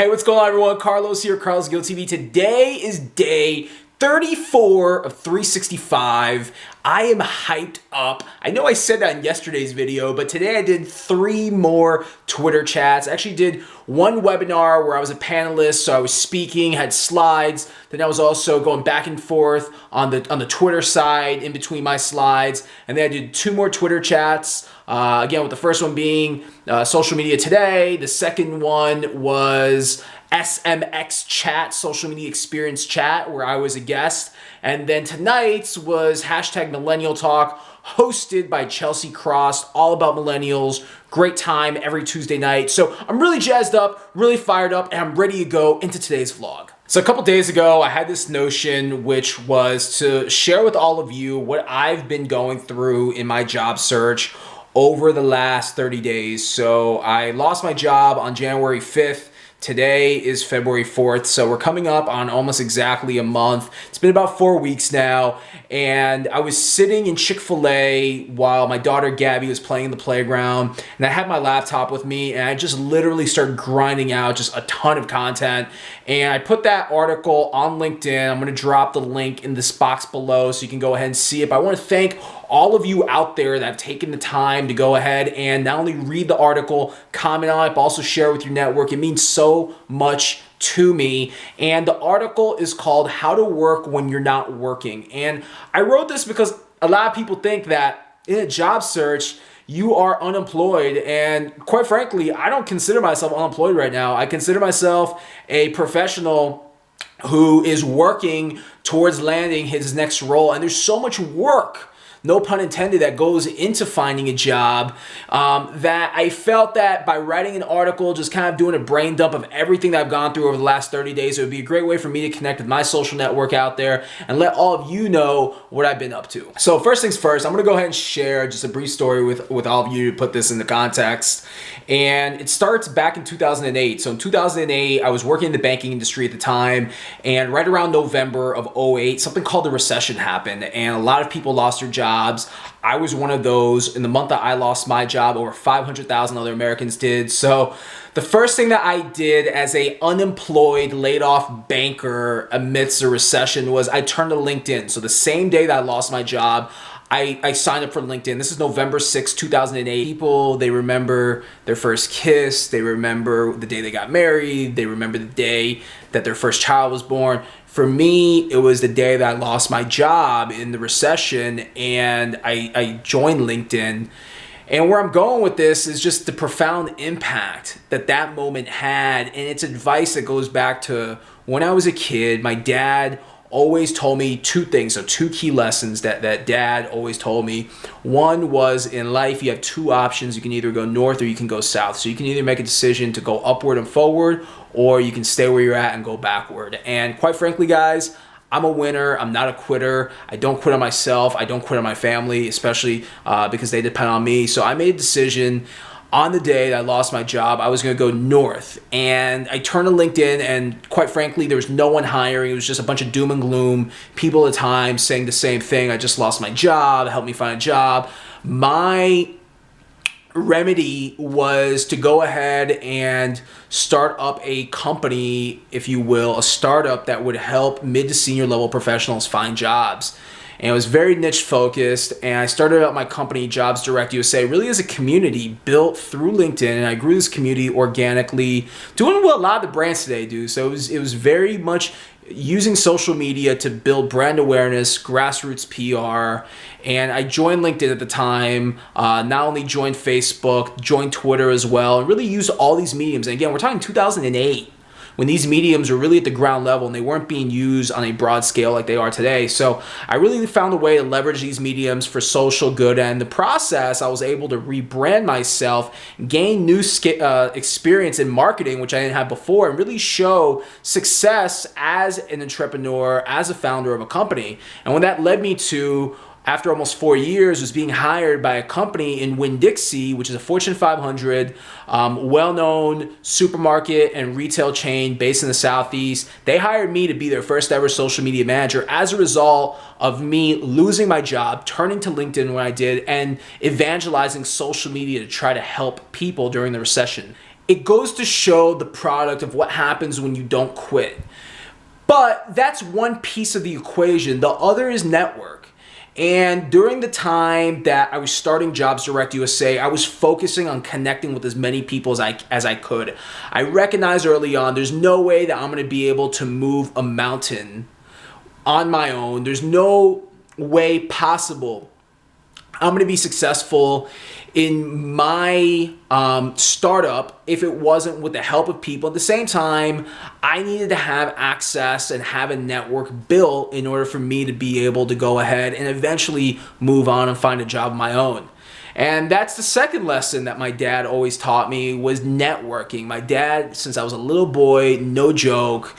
Hey, what's going on, everyone? Carlos here, Carlos Gill TV. Today is day 34 of 365. I am hyped up. I know I said that in yesterday's video, but today I did 3 more Twitter chats. I actually did one webinar where I was a panelist, so I was speaking, had slides. Then I was also going back and forth on the Twitter side in between my slides. And then I did 2 more Twitter chats. Again, with the first one being social media today. The second one was SMX chat, social media experience chat, where I was a guest. And then tonight's was hashtag millennial talk, hosted by Chelsea Cross, all about millennials. Great time every Tuesday night. So I'm really jazzed up, really fired up, and I'm ready to go into today's vlog. So a couple days ago, I had this notion, which was to share with all of you what I've been going through in my job search over the last 30 days. So I lost my job on January 5th. Today is February 4th, so we're coming up on almost exactly a month. It's been about 4 weeks now, and I was sitting in Chick-fil-A while my daughter Gabby was playing in the playground, and I had my laptop with me, and I just literally started grinding out just a ton of content. And I put that article on LinkedIn. I'm going to drop the link in this box below so you can go ahead and see it. But I want to thank all of you out there that have taken the time to go ahead and not only read the article, comment on it, but also share it with your network. It means so much to me. And the article is called How to Work When You're Not Working. And I wrote this because a lot of people think that in a job search, you are unemployed. And quite frankly, I don't consider myself unemployed right now. I consider myself a professional who is working towards landing his next role. And there's so much work, no pun intended, that goes into finding a job, that I felt that by writing an article, just kind of doing a brain dump of everything that I've gone through over the last 30 days, it would be a great way for me to connect with my social network out there and let all of you know what I've been up to. So first things first, I'm going to go ahead and share just a brief story with all of you to put this into context. And it starts back in 2008. So in 2008, I was working in the banking industry at the time, and right around November of 2008, something called the recession happened, and a lot of people lost their jobs. I was one of those. In the month that I lost my job, over 500,000 other Americans did. So the first thing that I did as a unemployed, laid off banker amidst a recession was I turned to LinkedIn. So the same day that I lost my job, I signed up for LinkedIn. This is November 6, 2008. People, they remember their first kiss. They remember the day they got married. They remember the day that their first child was born. For me, it was the day that I lost my job in the recession, and I joined LinkedIn. And where I'm going with this is just the profound impact that that moment had, and it's advice that goes back to when I was a kid. My dad always told me 2 things, so 2 key lessons that dad always told me. One was, in life you have 2 options. You can either go north or you can go south. So you can either make a decision to go upward and forward, or you can stay where you're at and go backward. And quite frankly, guys, I'm a winner. I'm not a quitter. I don't quit on myself. I don't quit on my family, especially because they depend on me. So I made a decision on the day that I lost my job. I was going to go north, and I turned to LinkedIn, and quite frankly, there was no one hiring. It was just a bunch of doom and gloom people at the time saying the same thing. I just lost my job. Help me find a job. My remedy was to go ahead and start up a company, if you will, a startup that would help mid to senior level professionals find jobs. And it was very niche focused, and I started out my company, JobsDirectUSA, really as a community built through LinkedIn, and I grew this community organically, doing what a lot of the brands today do. So it was very much using social media to build brand awareness, grassroots PR, and I joined LinkedIn at the time, not only joined Facebook, joined Twitter as well, and really used all these mediums. And again, we're talking 2008. When these mediums were really at the ground level and they weren't being used on a broad scale like they are today. So I really found a way to leverage these mediums for social good. And in the process, I was able to rebrand myself, gain new experience in marketing, which I didn't have before, and really show success as an entrepreneur, as a founder of a company. And when that led me to, after almost 4 years, was being hired by a company in Winn-Dixie, which is a Fortune 500, well-known supermarket and retail chain based in the Southeast. They hired me to be their first ever social media manager as a result of me losing my job, turning to LinkedIn when I did, and evangelizing social media to try to help people during the recession. it goes to show the product of what happens when you don't quit. But that's one piece of the equation. The other is network. And during the time that I was starting JobsDirectUSA, I was focusing on connecting with as many people as I could. I recognized early on there's no way that I'm going to be able to move a mountain on my own. There's no way possible I'm going to be successful in my startup if it wasn't with the help of people. At the same time, I needed to have access and have a network built in order for me to be able to go ahead and eventually move on and find a job of my own. And that's the second lesson that my dad always taught me, was networking. My dad, since I was a little boy, no joke,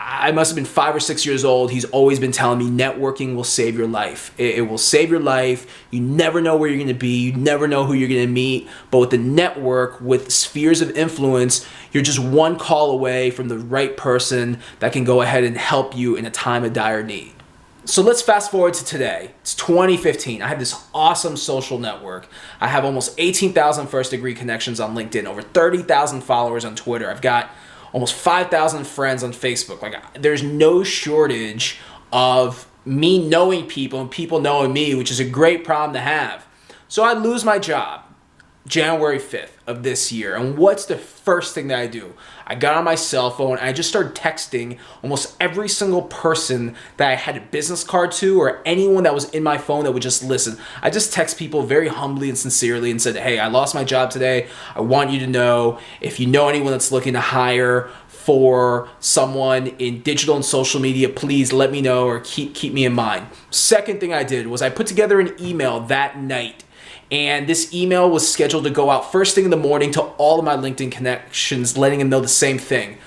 I must have been 5 or 6 years old, he's always been telling me networking will save your life. It will save your life. You never know where you're going to be. You never know who you're going to meet. But with the network, with spheres of influence, you're just one call away from the right person that can go ahead and help you in a time of dire need. So let's fast forward to today. It's 2015. I have this awesome social network. I have almost 18,000 first degree connections on LinkedIn, over 30,000 followers on Twitter. I've got almost 5,000 friends on Facebook. Like, there's no shortage of me knowing people and people knowing me, which is a great problem to have. So I lose my job January 5th of this year. And what's the first thing that I do? I got on my cell phone and I just started texting almost every single person that I had a business card to, or anyone that was in my phone that would just listen. I just text people very humbly and sincerely and said, hey, I lost my job today. I want you to know, if you know anyone that's looking to hire for someone in digital and social media, please let me know or keep me in mind. Second thing I did was I put together an email that night. And this email was scheduled to go out first thing in the morning to all of my LinkedIn connections, letting them know the same thing.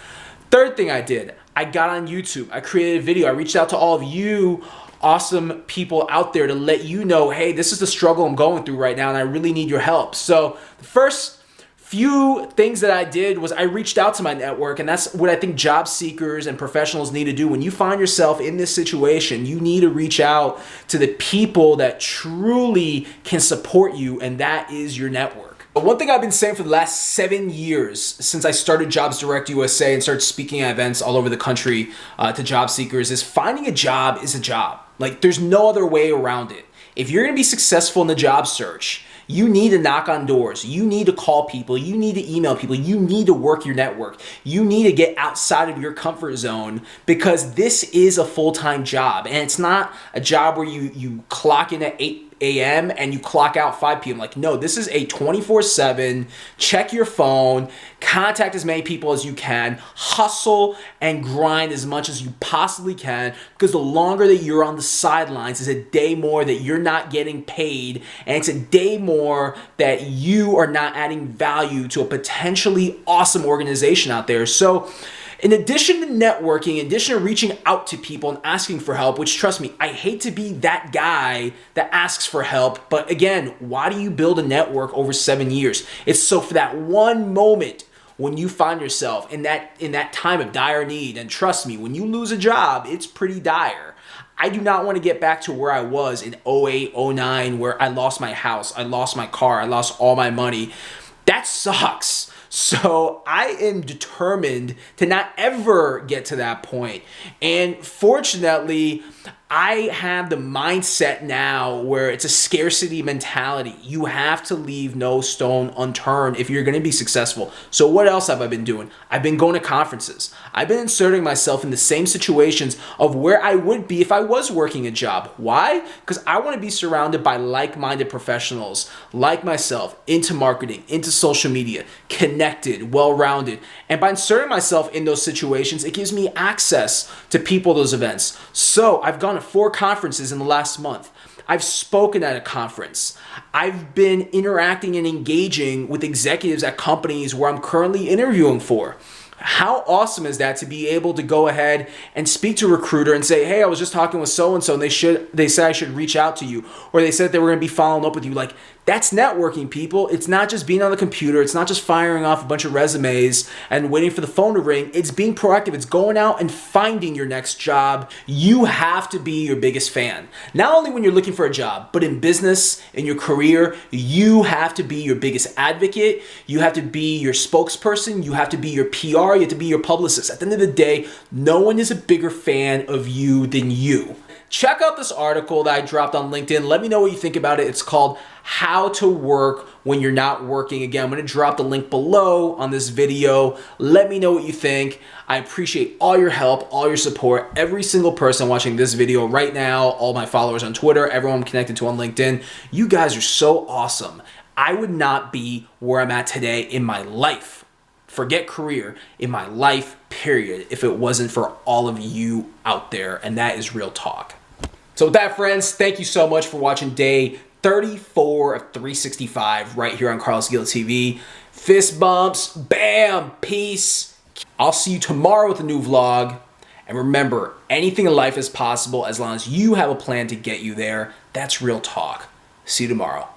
Third thing I did, I got on YouTube. I created a video. I reached out to all of you awesome people out there to let you know, hey, this is the struggle I'm going through right now and I really need your help. So the first few things that I did was I reached out to my network, and that's what I think job seekers and professionals need to do. When you find yourself in this situation, you need to reach out to the people that truly can support you, and that is your network. But one thing I've been saying for the last 7 years since I started JobsDirectUSA and started speaking at events all over the country to job seekers is finding a job is a job. Like, there's no other way around it. If you're going to be successful in the job search, you need to knock on doors. You need to call people. You need to email people. You need to work your network. You need to get outside of your comfort zone, because this is a full-time job. And it's not a job where you clock in at 8 a.m. and you clock out 5 p.m. Like, no, this is a 24/7, check your phone, contact as many people as you can, hustle and grind as much as you possibly can, because the longer that you're on the sidelines is a day more that you're not getting paid, and it's a day more that you are not adding value to a potentially awesome organization out there. So in addition to networking, in addition to reaching out to people and asking for help, which, trust me, I hate to be that guy that asks for help, but again, why do you build a network over 7 years? It's so for that one moment when you find yourself in that time of dire need. And trust me, when you lose a job, it's pretty dire. I do not want to get back to where I was in 08, 09, where I lost my house, I lost my car, I lost all my money. That sucks. So I am determined to not ever get to that point. And fortunately, I have the mindset now where it's a scarcity mentality. You have to leave no stone unturned if you're going to be successful. So what else have I been doing? I've been going to conferences. I've been inserting myself in the same situations of where I would be if I was working a job. Why? Because I want to be surrounded by like-minded professionals like myself, into marketing, into social media, connected, well-rounded. And by inserting myself in those situations, it gives me access to people at those events. So I've gone to 4 conferences in the last month. I've spoken at a conference. I've been interacting and engaging with executives at companies where I'm currently interviewing for. How awesome is that to be able to go ahead and speak to a recruiter and say, hey, I was just talking with so-and-so and they said I should reach out to you, or they said they were going to be following up with you. Like, that's networking, people. It's not just being on the computer. It's not just firing off a bunch of resumes and waiting for the phone to ring. It's being proactive. It's going out and finding your next job. You have to be your biggest fan. Not only when you're looking for a job, but in business, in your career, you have to be your biggest advocate. You have to be your spokesperson. You have to be your PR. You have to be your publicist. At the end of the day, no one is a bigger fan of you than you. Check out this article that I dropped on LinkedIn. Let me know what you think about it. It's called How to Work When You're Not Working. Again, I'm going to drop the link below on this video. Let me know what you think. I appreciate all your help, all your support. Every single person watching this video right now, all my followers on Twitter, everyone I'm connected to on LinkedIn, you guys are so awesome. I would not be where I'm at today in my life. Forget career, in my life, period, if it wasn't for all of you out there, and that is real talk. So with that, friends, thank you so much for watching day 34 of 365 right here on Carlos Gil TV. Fist bumps, bam, peace. I'll see you tomorrow with a new vlog. And remember, anything in life is possible as long as you have a plan to get you there. That's real talk. See you tomorrow.